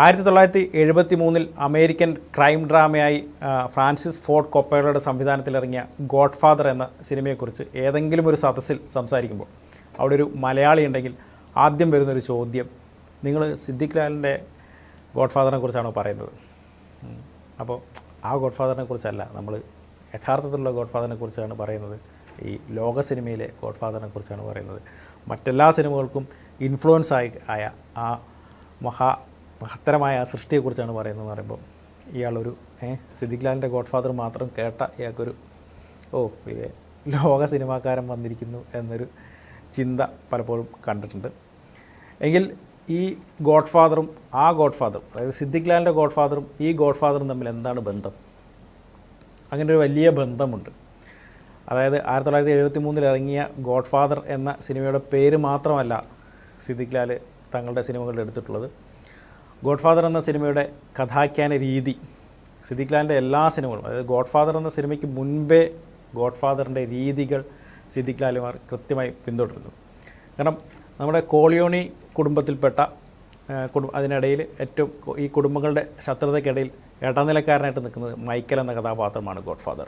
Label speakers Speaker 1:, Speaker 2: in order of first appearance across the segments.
Speaker 1: 1973 American crime ഡ്രാമയായി Francis Ford കൊപ്പേളയുടെ സംവിധാനത്തിലിറങ്ങിയ ഗോഡ് ഫാദർ എന്ന സിനിമയെക്കുറിച്ച് ഏതെങ്കിലും ഒരു സദസ്സിൽ സംസാരിക്കുമ്പോൾ അവിടെ ഒരു മലയാളി ഉണ്ടെങ്കിൽ ആദ്യം വരുന്നൊരു ചോദ്യം, നിങ്ങൾ സിദ്ദിഖ് ലാലിൻ്റെ ഗോഡ് ഫാദറിനെ കുറിച്ചാണോ പറയുന്നത്? അപ്പോൾ ആ ഗോഡ് ഫാദറിനെ കുറിച്ചല്ല, നമ്മൾ യഥാർത്ഥത്തിലുള്ള ഗോഡ് ഫാദറിനെ കുറിച്ചാണ് പറയുന്നത്. ഈ ലോക സിനിമയിലെ ഗോഡ് ഫാദറിനെ കുറിച്ചാണ് പറയുന്നത്. മറ്റെല്ലാ സിനിമകൾക്കും ഇൻഫ്ലുവൻസ് ആയ ആ മഹത്തരമായ സൃഷ്ടിയെക്കുറിച്ചാണ് പറയുന്നതെന്ന് പറയുമ്പോൾ ഇയാളൊരു സിദ്ദിഖ് ലാലിൻ്റെ ഗോഡ് ഫാദർ മാത്രം കേട്ട ഇയാൾക്കൊരു ഇത് ലോക സിനിമാക്കാരൻ വന്നിരിക്കുന്നു എന്നൊരു ചിന്ത പലപ്പോഴും കണ്ടിട്ടുണ്ട്. എങ്കിൽ ഈ ഗോഡ് ഫാദറും ആ ഗോഡ് ഫാദറും, അതായത് സിദ്ദിഖ് ലാലിൻ്റെ ഗോഡ് ഫാദറും ഈ ഗോഡ് ഫാദറും തമ്മിൽ എന്താണ് ബന്ധം? അങ്ങനെ ഒരു വലിയ ബന്ധമുണ്ട്. അതായത് 1973 ഇറങ്ങിയ ഗോഡ് ഫാദർ എന്ന സിനിമയുടെ പേര് മാത്രമല്ല സിദ്ദിഖ് ലാൽ തങ്ങളുടെ സിനിമകളിൽ എടുത്തിട്ടുള്ളത്. ഗോഡ് ഫാദർ എന്ന സിനിമയുടെ കഥാഖ്യാന രീതി സിദ്ദിഖ് ലാലിൻ്റെ എല്ലാ സിനിമകളും, അതായത് ഗോഡ് ഫാദർ എന്ന സിനിമയ്ക്ക് മുൻപേ ഗോഡ് ഫാദറിൻ്റെ രീതികൾ സിദ്ദിഖ് ലാലുമാർ കൃത്യമായി പിന്തുടരുന്നു. കാരണം നമ്മുടെ കോളിയോണി കുടുംബത്തിൽപ്പെട്ട അതിനിടയിൽ ഏറ്റവും ഈ കുടുംബങ്ങളുടെ ശത്രുതയ്ക്കിടയിൽ ഇടനിലക്കാരനായിട്ട് നിൽക്കുന്നത് മൈക്കൽ എന്ന കഥാപാത്രമാണ് ഗോഡ് ഫാദർ.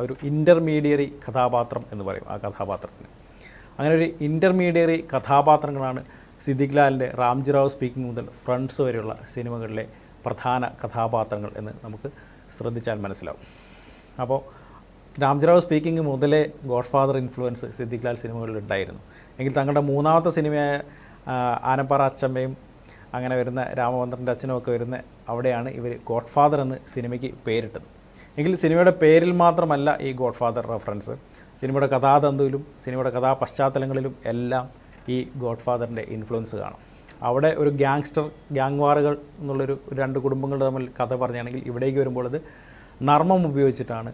Speaker 1: ഒരു ഇൻ്റർമീഡിയറി കഥാപാത്രം എന്ന് പറയും ആ കഥാപാത്രത്തിന്. അങ്ങനെ ഒരു ഇൻ്റർമീഡിയറി കഥാപാത്രങ്ങളാണ് സിദ്ദിഖ് ലാലിൻ്റെ റാംജി റാവു സ്പീക്കിംഗ് മുതൽ ഫ്രണ്ട്സ് വരെയുള്ള സിനിമകളിലെ പ്രധാന കഥാപാത്രങ്ങൾ എന്ന് നമുക്ക് ശ്രദ്ധിച്ചാൽ മനസ്സിലാവും. അപ്പോൾ റാംജി റാവു സ്പീക്കിംഗ് മുതലേ God father influence Siddique Lal സിനിമകളിൽ ഉണ്ടായിരുന്നു. എങ്കിൽ തങ്ങളുടെ മൂന്നാമത്തെ സിനിമയായ ആനപ്പാറ അച്ചമ്മയും അങ്ങനെ വരുന്ന രാമചന്ദ്രൻ്റെ അച്ഛനും ഒക്കെ വരുന്ന അവിടെയാണ് ഇവർ ഗോഡ് ഫാദർ എന്ന് സിനിമയ്ക്ക് പേരിട്ടത്. എങ്കിൽ സിനിമയുടെ പേരിൽ മാത്രമല്ല ഈ ഗോഡ് ഫാദർ റെഫറൻസ്, സിനിമയുടെ കഥാതന്തുവിലും സിനിമയുടെ കഥാപശ്ചാത്തലങ്ങളിലും എല്ലാം ഈ ഗോഡ് ഫാദറിൻ്റെ ഇൻഫ്ലുവൻസ് കാണും. അവിടെ ഒരു ഗ്യാങ് വാറുകൾ എന്നുള്ളൊരു രണ്ട് കുടുംബങ്ങൾ തമ്മിൽ കഥ പറഞ്ഞാണെങ്കിൽ ഇവിടേക്ക് വരുമ്പോൾ അത് നർമ്മം ഉപയോഗിച്ചിട്ടാണ്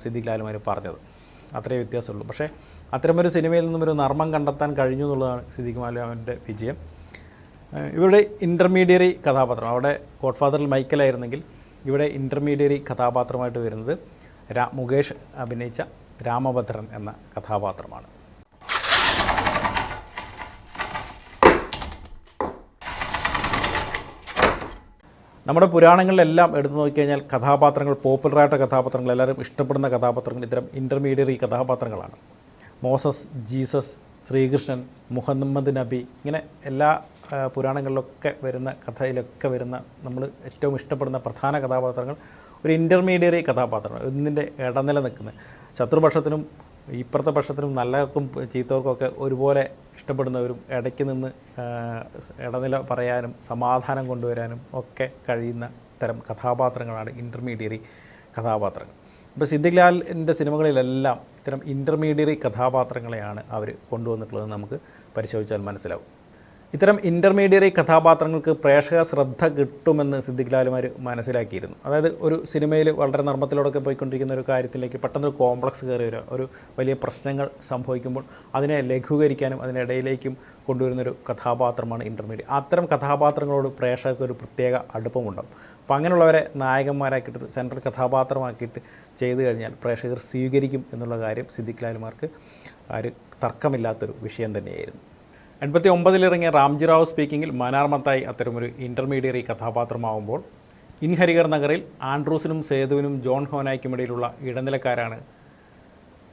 Speaker 1: സിദ്ദിഖ് ലാലുമാർ പറഞ്ഞത്. അത്രയേ വ്യത്യാസമുള്ളൂ. പക്ഷേ അത്തരമൊരു സിനിമയിൽ നിന്നും ഒരു നർമ്മം കണ്ടെത്താൻ കഴിഞ്ഞു എന്നുള്ളതാണ് സിദ്ദിഖ് ലാലുവിൻ്റെ വിജയം. ഇവരുടെ ഇൻ്റർമീഡിയറി കഥാപാത്രം, അവിടെ ഗോഡ് ഫാദറിൽ മൈക്കലായിരുന്നെങ്കിൽ ഇവിടെ ഇൻ്റർമീഡിയറി കഥാപാത്രമായിട്ട് വരുന്നത് മുകേഷ് അഭിനയിച്ച രാമഭദ്രൻ എന്ന കഥാപാത്രമാണ്. നമ്മുടെ പുരാണങ്ങളിലെല്ലാം എടുത്തു നോക്കിക്കഴിഞ്ഞാൽ കഥാപാത്രങ്ങൾ, പോപ്പുലറായിട്ട് കഥാപാത്രങ്ങൾ, എല്ലാവരും ഇഷ്ടപ്പെടുന്ന കഥാപാത്രങ്ങൾ ഇത്തരം ഇൻ്റർമീഡിയറി കഥാപാത്രങ്ങളാണ്. മോസസ്, ജീസസ്, ശ്രീകൃഷ്ണൻ, മുഹമ്മദ് നബി, ഇങ്ങനെ എല്ലാ പുരാണങ്ങളിലൊക്കെ വരുന്ന കഥയിലൊക്കെ വരുന്ന നമ്മൾ ഏറ്റവും ഇഷ്ടപ്പെടുന്ന പ്രധാന കഥാപാത്രങ്ങൾ ഒരു ഇൻ്റർമീഡിയറി കഥാപാത്രങ്ങൾ, ഇതിൻ്റെ ഇടനില നിൽക്കുന്ന ശത്രുപക്ഷത്തിനും ഇപ്പുറത്തെ പക്ഷത്തിനും നല്ലവർക്കും ചീത്തവർക്കൊക്കെ ഒരുപോലെ ഇഷ്ടപ്പെടുന്നവരും ഇടയ്ക്ക് നിന്ന് ഇടനില പറയാനും സമാധാനം കൊണ്ടുവരാനും ഒക്കെ കഴിയുന്ന തരം കഥാപാത്രങ്ങളാണ് ഇൻ്റർമീഡിയറി കഥാപാത്രങ്ങൾ. ഇപ്പോൾ സിദ്ദിഖ് ലാലിൻ്റെ സിനിമകളിലെല്ലാം ഇത്തരം ഇൻ്റർമീഡിയറി കഥാപാത്രങ്ങളെയാണ് അവർ കൊണ്ടുവന്നിട്ടുള്ളതെന്ന് നമുക്ക് പരിശോധിച്ചാൽ മനസ്സിലാവും. ഇത്തരം ഇൻ്റർമീഡിയറി കഥാപാത്രങ്ങൾക്ക് പ്രേക്ഷക ശ്രദ്ധ കിട്ടുമെന്ന് സിദ്ദിഖ് ലാലുമാർ മനസ്സിലാക്കിയിരുന്നു. അതായത് ഒരു സിനിമയിൽ വളരെ നർമ്മത്തിലൂടെയൊക്കെ പോയിക്കൊണ്ടിരിക്കുന്ന ഒരു കാര്യത്തിലേക്ക് പെട്ടെന്നൊരു കോംപ്ലക്സ് കയറി വരിക, ഒരു വലിയ പ്രശ്നങ്ങൾ സംഭവിക്കുമ്പോൾ അതിനെ ലഘൂകരിക്കാനും അതിനിടയിലേക്കും കൊണ്ടുവരുന്നൊരു കഥാപാത്രമാണ് ഇൻ്റർമീഡിയറ്റ്. അത്തരം കഥാപാത്രങ്ങളോട് പ്രേക്ഷകർക്ക് ഒരു പ്രത്യേക അടുപ്പമുണ്ടാകും. അപ്പോൾ അങ്ങനെയുള്ളവരെ നായകന്മാരാക്കിയിട്ട് സെൻട്രൽ കഥാപാത്രമാക്കിയിട്ട് ചെയ്തു കഴിഞ്ഞാൽ പ്രേക്ഷകർ സ്വീകരിക്കും എന്നുള്ള കാര്യം സിദ്ദിഖ് ലാലുമാർക്ക് ഒരു തർക്കമില്ലാത്തൊരു വിഷയം തന്നെയായിരുന്നു. 89 ഇറങ്ങിയ റാംജി റാവു സ്പീക്കിങ്ങിൽ മനാർ മത്തായി അത്തരമൊരു ഇൻ്റർമീഡിയറി കഥാപാത്രമാവുമ്പോൾ ഇൻ ഹരിഹർ നഗറിൽ ആൻഡ്രൂസിനും സേതുവിനും ജോൺ ഹോനായ്ക്കുമിടയിലുള്ള ഇടനിലക്കാരാണ്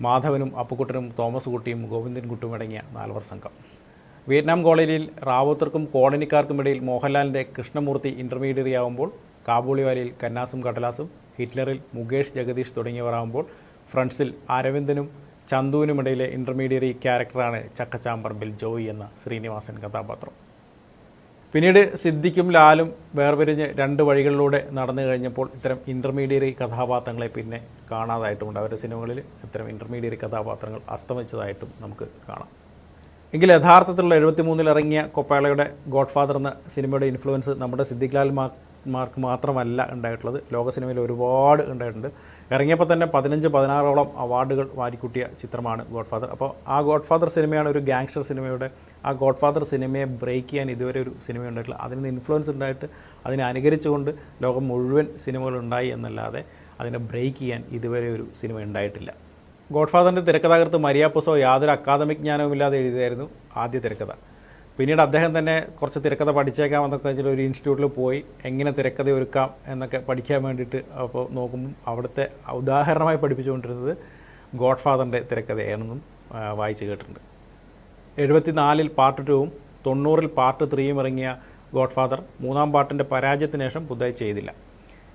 Speaker 1: മാധവനും അപ്പുക്കുട്ടനും തോമസ് കുട്ടിയും ഗോവിന്ദൻകുട്ടിയും അടങ്ങിയ 4 പേർ സംഘം. വിയറ്റ്നാം കോളനിയിൽ റാവുത്തർക്കും കോളനിക്കാർക്കുമിടയിൽ മോഹൻലാലിൻ്റെ കൃഷ്ണമൂർത്തി ഇൻ്റർമീഡിയറി ആവുമ്പോൾ കാബൂളിവാലയിൽ കന്നാസും കടലാസും, ഹിറ്റ്ലറിൽ മുകേഷ് ജഗദീഷ് തുടങ്ങിയവരാകുമ്പോൾ ഫ്രണ്ട്സിൽ അരവിന്ദനും ചന്തുവിനുമിടയിലെ ഇൻ്റർമീഡിയറി ക്യാരക്ടറാണ് ചക്കച്ചാമ്പറമ്പിൽ ജോയി എന്ന ശ്രീനിവാസൻ കഥാപാത്രം. പിന്നീട് സിദ്ദിഖും ലാലും വേർപിരിഞ്ഞ് 2 വഴികളിലൂടെ നടന്നു കഴിഞ്ഞപ്പോൾ ഇത്തരം ഇൻ്റർമീഡിയറി കഥാപാത്രങ്ങളെ പിന്നെ കാണാതായിട്ടുമുണ്ട്. അവരുടെ സിനിമകളിൽ ഇത്തരം ഇൻ്റർമീഡിയറി കഥാപാത്രങ്ങൾ അസ്തമിച്ചതായിട്ടും നമുക്ക് കാണാം. എങ്കിൽ യഥാർത്ഥത്തിലുള്ള 73 ഇറങ്ങിയ കൊപ്പേളയുടെ ഗോഡ് ഫാദർ എന്ന സിനിമയുടെ ഇൻഫ്ലുവൻസ് നമ്മുടെ സിദ്ദിഖ് ലാൽമാർക്ക് മാത്രമല്ല ഉണ്ടായിട്ടുള്ളത്, ലോക സിനിമയിൽ ഒരുപാട് ഉണ്ടായിട്ടുണ്ട്. ഇറങ്ങിയപ്പോൾ തന്നെ 15-16ഓളം അവാർഡുകൾ വാരിക്കൂട്ടിയ ചിത്രമാണ് ഗോഡ് ഫാദർ. അപ്പോൾ ആ ഗോഡ് ഫാദർ സിനിമയാണ് ഒരു ഗാങ്സ്റ്റർ സിനിമയുടെ, ആ ഗോഡ് ഫാദർ സിനിമയെ ബ്രേക്ക് ചെയ്യാൻ ഇതുവരെ ഒരു സിനിമ ഉണ്ടായിട്ടില്ല. അതിൽ നിന്ന് ഇൻഫ്ലുവൻസ് ഉണ്ടായിട്ട് അതിനെ അനുകരിച്ചുകൊണ്ട് ലോകം മുഴുവൻ സിനിമകളുണ്ടായി എന്നല്ലാതെ അതിനെ ബ്രേക്ക് ചെയ്യാൻ ഇതുവരെ ഒരു സിനിമ ഉണ്ടായിട്ടില്ല. ഗോഡ് ഫാദറിൻ്റെ തിരക്കഥാകൃത്ത് മരിയ പുസോ യാതൊരു അക്കാദമിക് ജ്ഞാനവുമില്ലാതെ എഴുതിയായിരുന്നു ആദ്യ തിരക്കഥ. പിന്നീട് അദ്ദേഹം തന്നെ കുറച്ച് തിരക്കഥ പഠിച്ചേക്കാം എന്നൊക്കെ വെച്ചിട്ട് ഒരു ഇൻസ്റ്റിറ്റ്യൂട്ടിൽ പോയി എങ്ങനെ തിരക്കഥ ഒരുക്കാം എന്നൊക്കെ പഠിക്കാൻ വേണ്ടിയിട്ട് അപ്പോൾ നോക്കുമ്പം അവിടുത്തെ ഉദാഹരണമായി പഠിപ്പിച്ചുകൊണ്ടിരുന്നത് ഗോഡ് ഫാദറിൻ്റെ തിരക്കഥയാണെന്നും വായിച്ച് കേട്ടിട്ടുണ്ട്. 74 പാർട്ട് 2ഉം 90 പാർട്ട് 3യും ഇറങ്ങിയ ഗോഡ് ഫാദർ മൂന്നാം പാർട്ടിൻ്റെ പരാജയത്തിന് ശേഷം പുതുതായി ചെയ്തില്ല.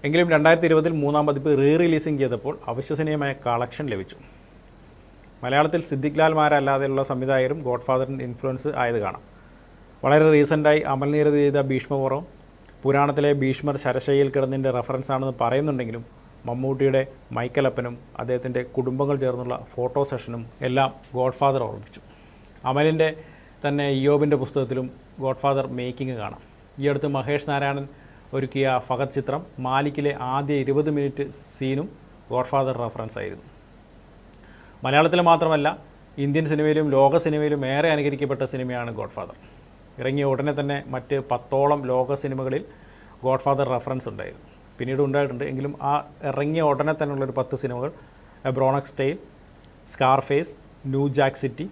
Speaker 1: എങ്കിലും 2020 മൂന്നാം പതിപ്പ് റിലീസിങ് ചെയ്തപ്പോൾ അവിശ്വസനീയമായ കളക്ഷൻ ലഭിച്ചു. മലയാളത്തിൽ സിദ്ദിഖ് ലാൽ മാരല്ലാതെയുള്ള സംവിധായകരും ഗോഡ് ഫാദറിൻ്റെ ഇൻഫ്ലുവൻസ് ആയത് കാണാം. വളരെ റീസെൻ്റായി അമൽ നീരദ് ചെയ്ത ഭീഷ്മപർവം പുരാണത്തിലെ ഭീഷ്മർ ശരശയ്യയിൽ കിടന്നതിൻ്റെ റെഫറൻസ് ആണെന്ന് പറയുന്നുണ്ടെങ്കിലും മമ്മൂട്ടിയുടെ മൈക്കലപ്പനും അദ്ദേഹത്തിൻ്റെ കുടുംബങ്ങൾ ചേർന്നുള്ള ഫോട്ടോ സെഷനും എല്ലാം ഗോഡ് ഫാദർ ഓർമ്മിപ്പിച്ചു. അമലിൻ്റെ തന്നെ ഇയോബിൻ്റെ പുസ്തകത്തിലും ഗോഡ് ഫാദർ മേക്കിംഗ് കാണാം. ഈ അടുത്ത് മഹേഷ് നാരായണൻ ഒരുക്കിയ ഫഹദ് ചിത്രം മാലിക്കിലെ ആദ്യ 20 മിനിറ്റ് സീനും ഗോഡ് ഫാദർ റെഫറൻസ് ആയിരുന്നു. മലയാളത്തിൽ മാത്രമല്ല ഇന്ത്യൻ സിനിമയിലും ലോക സിനിമയിലും ഏറെ അനുകരിക്കപ്പെട്ട സിനിമയാണ് ഗോഡ് ഫാദർ. ഇറങ്ങിയ ഉടനെ തന്നെ മറ്റ് 10ഓളം ലോക സിനിമകളിൽ ഗോഡ് ഫാദർ റെഫറൻസ് ഉണ്ടായിരുന്നു. പിന്നീട് ഉണ്ടായിട്ടുണ്ട്. എങ്കിലും ആ ഇറങ്ങിയ ഉടനെ തന്നെയുള്ളൊരു 10 സിനിമകൾ Bronx Tale, Scarface, New Jack City,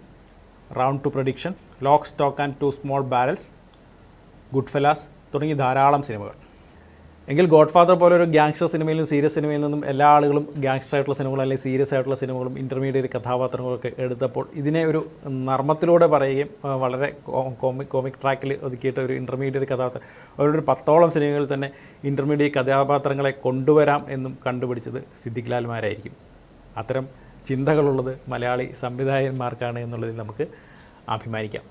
Speaker 1: Road to Perdition, Lock Stock and 2 സ്മോൾ ബാരൽസ്, ഗുഡ് ഫെലാസ് തുടങ്ങി ധാരാളം സിനിമകൾ. എങ്കിൽ ഗോഡ് ഫാദർ പോലെ ഒരു ഗാങ്സ്റ്റർ സിനിമയിലും സീരിയസ് സിനിമയിൽ നിന്നും എല്ലാ ആളുകളും ഗാങ്സ്റ്റർ ആയിട്ടുള്ള സിനിമകളും അല്ലെങ്കിൽ സീരിയസ് ആയിട്ടുള്ള സിനിമകളും ഇൻ്റർമീഡിയറ്റ് കഥാപാത്രങ്ങളൊക്കെ എടുത്തപ്പോൾ ഇതിനെ ഒരു നർമ്മത്തിലൂടെ പറയുകയും വളരെ കോമിക് ട്രാക്കിൽ ഒതുക്കിയിട്ട് ഒരു ഇൻ്റർമീഡിയറ്റ് കഥാപാത്രം അവരുടെ 10ഓളം സിനിമകളിൽ തന്നെ ഇൻ്റർമീഡിയറ്റ് കഥാപാത്രങ്ങളെ കൊണ്ടുവരാം എന്നും കണ്ടുപിടിച്ചത് സിദ്ദിഖ് ലാൽമാരായിരിക്കും. അത്തരം ചിന്തകളുള്ളത് മലയാളി സംവിധായകന്മാർക്കാണ് എന്നുള്ളതിൽ നമുക്ക് അഭിമാനിക്കാം.